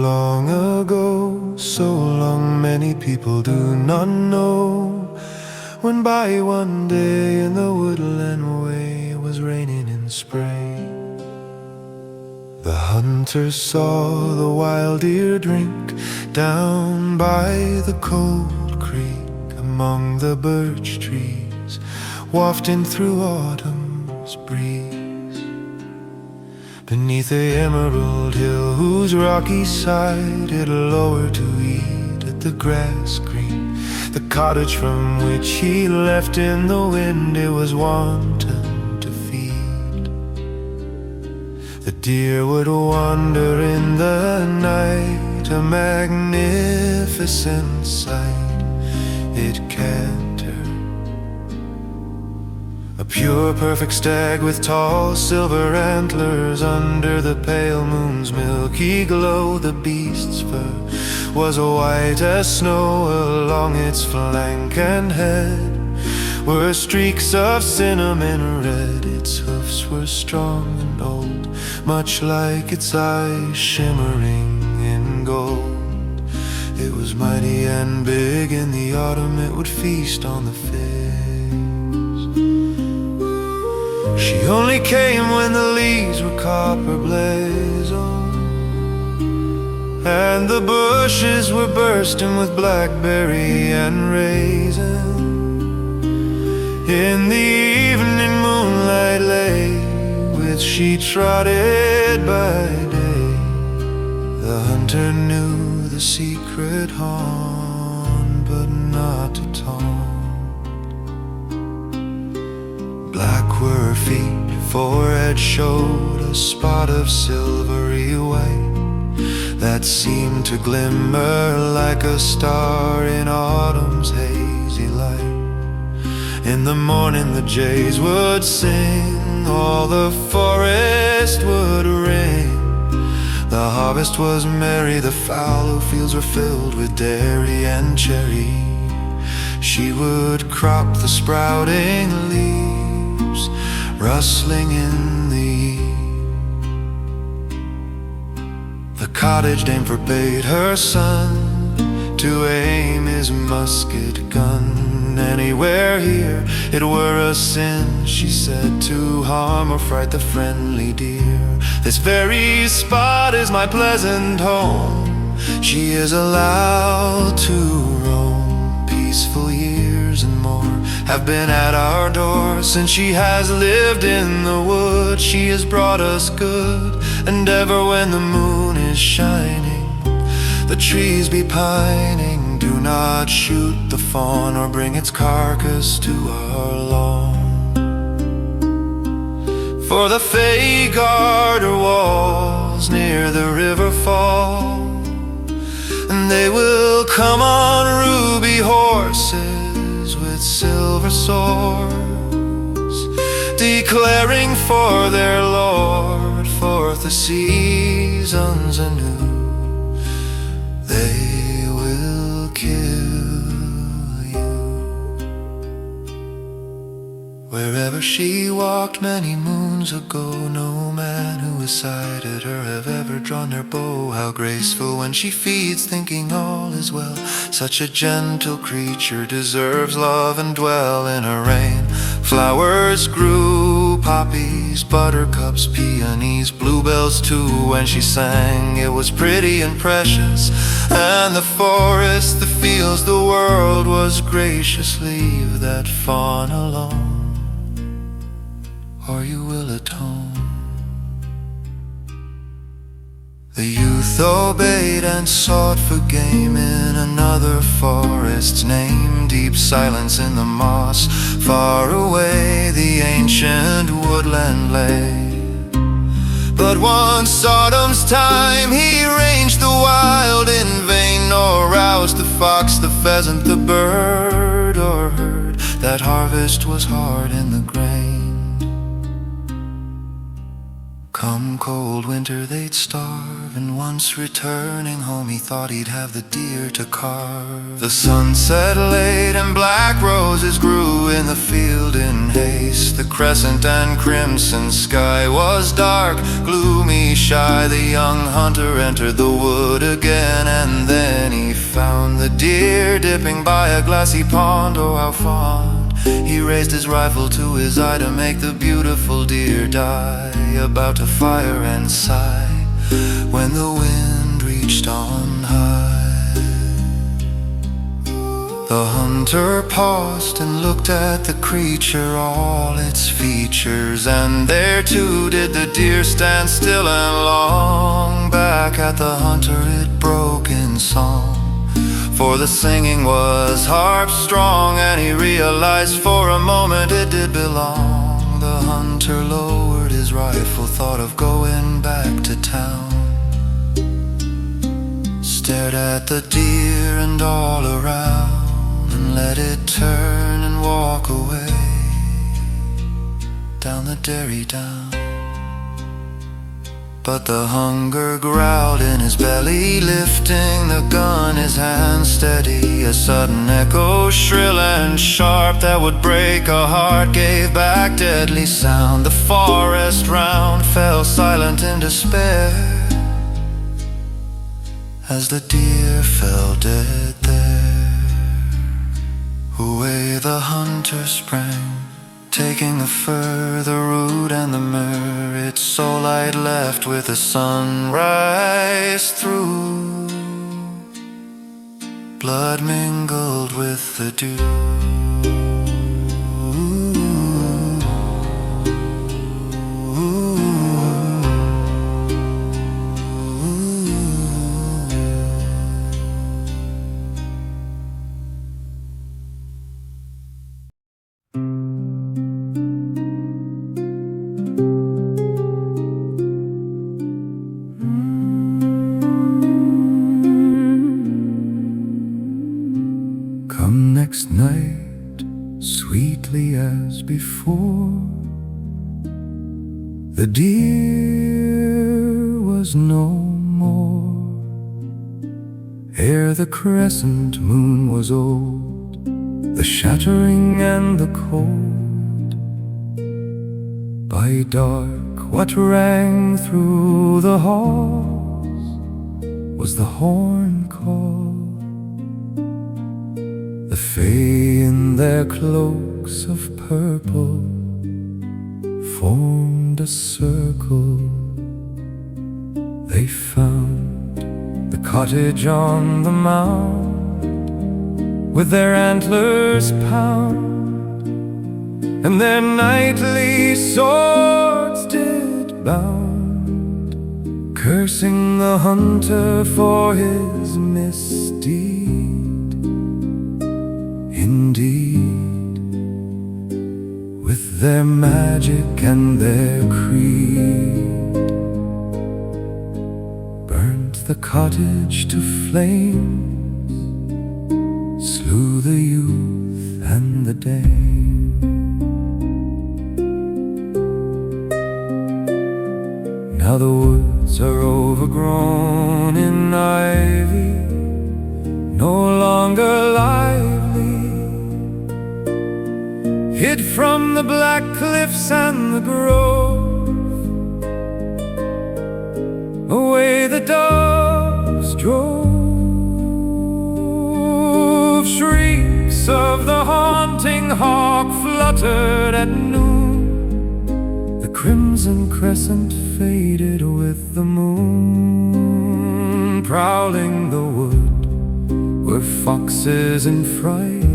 long ago, so long many people do not know, when by one day in the woodland way it was raining in spray. The hunter saw the wild deer drink down by the cold creek, among the birch trees, wafting through autumn's breeze. Beneath the emerald hill whose rocky side it lowered to eat at the grass green, the cottage from which he left in the wind it was wanton to feed. The deer would wander in the night, a magnificent sight it cantered. A pure perfect stag with tall silver antlers, under the pale moon's milky glow the beast's fur was white as snow. Along its flank and head were streaks of cinnamon red. Its hoofs were strong and old, much like its eyes shimmering in gold. It was mighty and big, in the autumn it would feast on the figs. She only came when the leaves were copper blazing, and the bushes were bursting with blackberry and raisin. In the evening moonlight lay, with she trotted by day. The hunter knew the secret haunt, but not to taunt. Black were her feet, forehead showed a spot of silvery white that seemed to glimmer like a star in autumn's hazy light. In the morning the jays would sing, all the forest would ring. The harvest was merry, the fallow fields were filled with dairy and cherry. She would crop the sprouting leaves, rustling in the eve. The cottage dame forbade her son to aim his musket gun anywhere here. It were a sin, she said, to harm or fright the friendly deer. This very spot is my pleasant home. She is allowed to roam. Peaceful years and more have been at our door since she has lived in the wood. She has brought us good, and ever when the moon is shining, the trees be pining. Do not shoot the fawn or bring its carcass to our lawn. For the fay garter walls near the river fall, and they will come on ruby horses with silver swords, declaring for their lord forth the seasons anew. They will kill you. Wherever she walked many moons ago, no man who has sighted her have ever drawn their bow. How graceful when she feeds, thinking all is well. Such a gentle creature deserves love and dwell in her reign. Flowers grew, poppies, buttercups, peonies, bluebells too. When she sang it was pretty and precious, and the forest, the fields, the world was gracious. Leave that fawn alone, or you will atone. The youth obeyed and sought for game in another forest's name. Deep silence in the moss, far away the ancient woodland lay. But once autumn's time he ranged the wild in vain, nor roused the fox, the pheasant, the bird, or heard that harvest was hard in the grain. Come cold winter they'd starve, and once returning home he thought he'd have the deer to carve. The sun set late and black roses grew in the field in haste. The crescent and crimson sky was dark, gloomy, shy. The young hunter entered the wood again, and then he found the deer dipping by a glassy pond. Oh, how fond! He raised his rifle to his eye to make the beautiful deer die, about to fire and sigh when the wind reached on high. The hunter paused and looked at the creature, all its features, and there too did the deer stand still and long. Back at the hunter it broke in song, for the singing was harp strong, and he realized for a moment it did belong. The hunter lowered his rifle, thought of going back to town, stared at the deer and all around, and let it turn and walk away down the dairy down. But the hunger growled in his belly, lifting the gun, his hand steady. A sudden echo, shrill and sharp, that would break a heart, gave back deadly sound. The forest round fell silent in despair, as the deer fell dead there. Away the hunter sprang, taking a fur, the root and the myrrh. Its soul I'd left with the sunrise through, blood mingled with the dew. Come next night, sweetly as before, the deer was no more. Ere the crescent moon was old, the shattering and the cold, by dark what rang through the halls was the horn call. The fae in their cloaks of purple formed a circle. They found the cottage on the mound, with their antlers pound, and their knightly swords did bound, cursing the hunter for his misdeed. Indeed, with their magic and their creed, burnt the cottage to flames, slew the youth and the dame. Now the woods are overgrown in ivy, no longer lively, hid from the black cliffs and the grove. Away the doves drove, shrieks of the haunting hawk fluttered at noon. The crimson crescent faded with the moon. Prowling the wood were foxes in fright,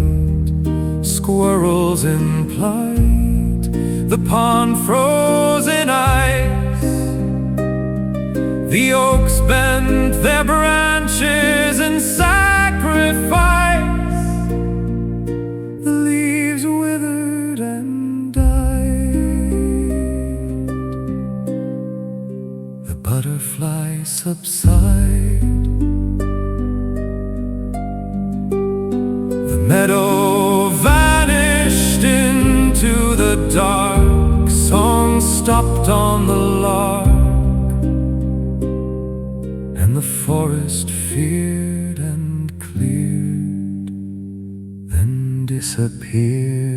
squirrels in plight, the pond froze in ice. The oaks bent their branches in sacrifice. The leaves withered and died. The butterflies subside. The meadow vanished into the dark. Song stopped on the lark. disappear.